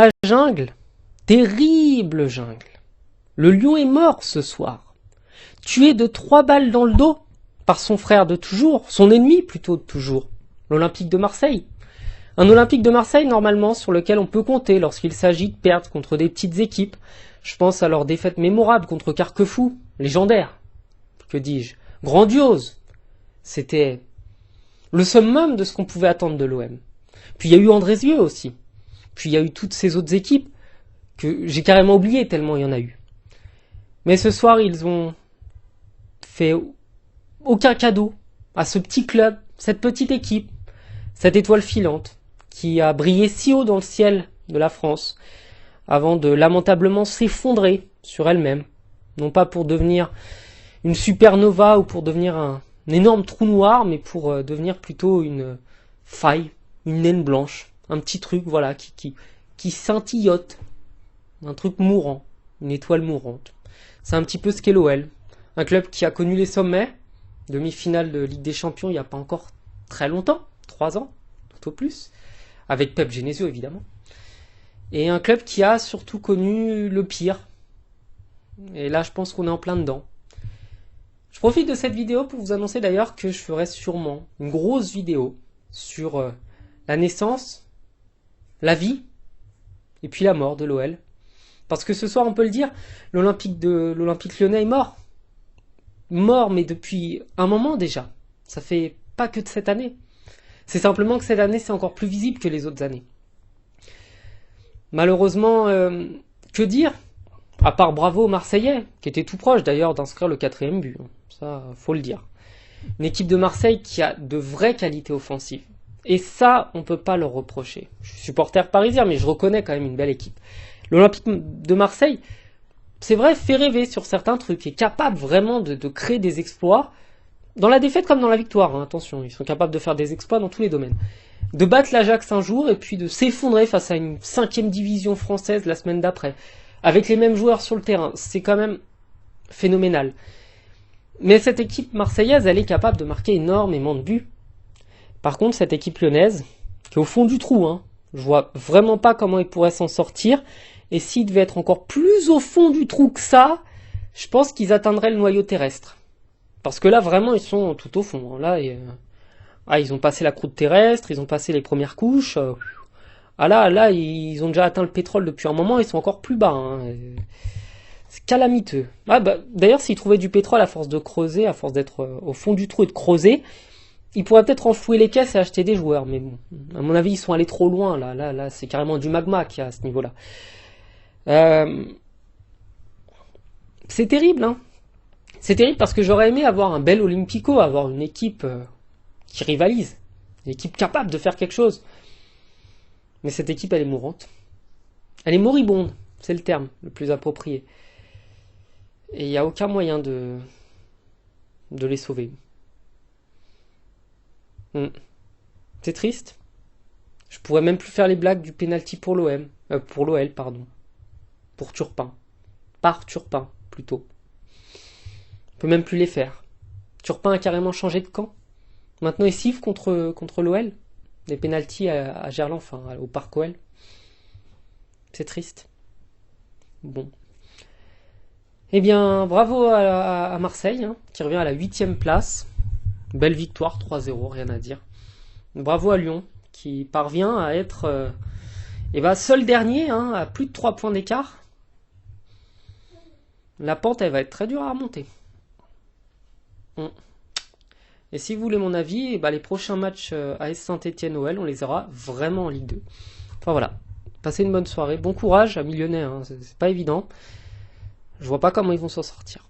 la jungle. Terrible jungle. Le lion est mort ce soir. Tué de 3 balles dans le dos par son frère de toujours, son ennemi plutôt de toujours, l'Olympique de Marseille. Un Olympique de Marseille normalement sur lequel on peut compter lorsqu'il s'agit de perdre contre des petites équipes. Je pense à leur défaite mémorable contre Carquefou, légendaire. Que dis-je? Grandiose. C'était le summum de ce qu'on pouvait attendre de l'OM. Puis il y a eu Andrézieux aussi. Puis il y a eu toutes ces autres équipes que j'ai carrément oubliées tellement il y en a eu. Mais ce soir, ils ont fait aucun cadeau à ce petit club, cette petite équipe, cette étoile filante qui a brillé si haut dans le ciel de la France avant de lamentablement s'effondrer sur elle-même. Non pas pour devenir une supernova ou pour devenir un énorme trou noir, mais pour devenir plutôt une faille, une naine blanche, un petit truc voilà qui scintillote, un truc mourant, une étoile mourante. C'est un petit peu ce qu'est l'OL, un club qui a connu les sommets, demi-finale de Ligue des Champions il n'y a pas encore très longtemps, 3 ans, tout au plus, avec Pep Genesio évidemment, et un club qui a surtout connu le pire. Et là je pense qu'on est en plein dedans. Je profite de cette vidéo pour vous annoncer d'ailleurs que je ferai sûrement une grosse vidéo sur la naissance, la vie et puis la mort de l'OL. Parce que ce soir, on peut le dire, l'Olympique Lyonnais est mort. Mort, mais depuis un moment déjà. Ça fait pas que de cette année. C'est simplement que cette année, c'est encore plus visible que les autres années. Malheureusement, que dire? À part bravo aux Marseillais, qui étaient tout proches d'ailleurs d'inscrire le 4e but. Ça, faut le dire. Une équipe de Marseille qui a de vraies qualités offensives. Et ça, on peut pas leur reprocher. Je suis supporter parisien, mais je reconnais quand même une belle équipe. L'Olympique de Marseille, c'est vrai, fait rêver sur certains trucs, est capable vraiment de créer des exploits, dans la défaite comme dans la victoire, hein, attention, ils sont capables de faire des exploits dans tous les domaines. De battre l'Ajax un jour, et puis de s'effondrer face à une 5e division française la semaine d'après, avec les mêmes joueurs sur le terrain, c'est quand même phénoménal. Mais cette équipe marseillaise, elle est capable de marquer énormément de buts. Par contre, cette équipe lyonnaise, qui est au fond du trou, hein, je vois vraiment pas comment ils pourraient s'en sortir. Et s'ils devaient être encore plus au fond du trou que ça, je pense qu'ils atteindraient le noyau terrestre. Parce que là, vraiment, ils sont tout au fond. Là, ils ont passé la croûte terrestre, ils ont passé les premières couches. Là, ils ont déjà atteint le pétrole depuis un moment, ils sont encore plus bas. Hein. C'est calamiteux. D'ailleurs, s'ils trouvaient du pétrole à force de creuser, à force d'être au fond du trou et de creuser, ils pourraient peut-être enfouer les caisses et acheter des joueurs. Mais bon, à mon avis, ils sont allés trop loin. Là, c'est carrément du magma qu'il y a à ce niveau-là. C'est terrible, hein. C'est terrible parce que j'aurais aimé avoir un bel Olympico, avoir une équipe qui rivalise, une équipe capable de faire quelque chose. Mais cette équipe, elle est mourante. Elle est moribonde, c'est le terme le plus approprié. Et il n'y a aucun moyen de les sauver. C'est triste. Je pourrais même plus faire les blagues du penalty pour l'OL, pardon. Pour Turpin. Par Turpin, plutôt. On peut même plus les faire. Turpin a carrément changé de camp. Maintenant, il siffle contre l'OL. Des pénaltys à Gerland, enfin, au Parc OL. C'est triste. Bon. Eh bien, bravo à Marseille, hein, qui revient à la 8e place. Belle victoire, 3-0, rien à dire. Bravo à Lyon, qui parvient à être seul dernier, hein, à plus de 3 points d'écart. La pente, elle va être très dure à remonter. Et si vous voulez mon avis, les prochains matchs AS Saint-Etienne-OL, on les aura vraiment en Ligue 2. Enfin voilà, passez une bonne soirée. Bon courage à Lyonnais, hein, c'est pas évident. Je vois pas comment ils vont s'en sortir.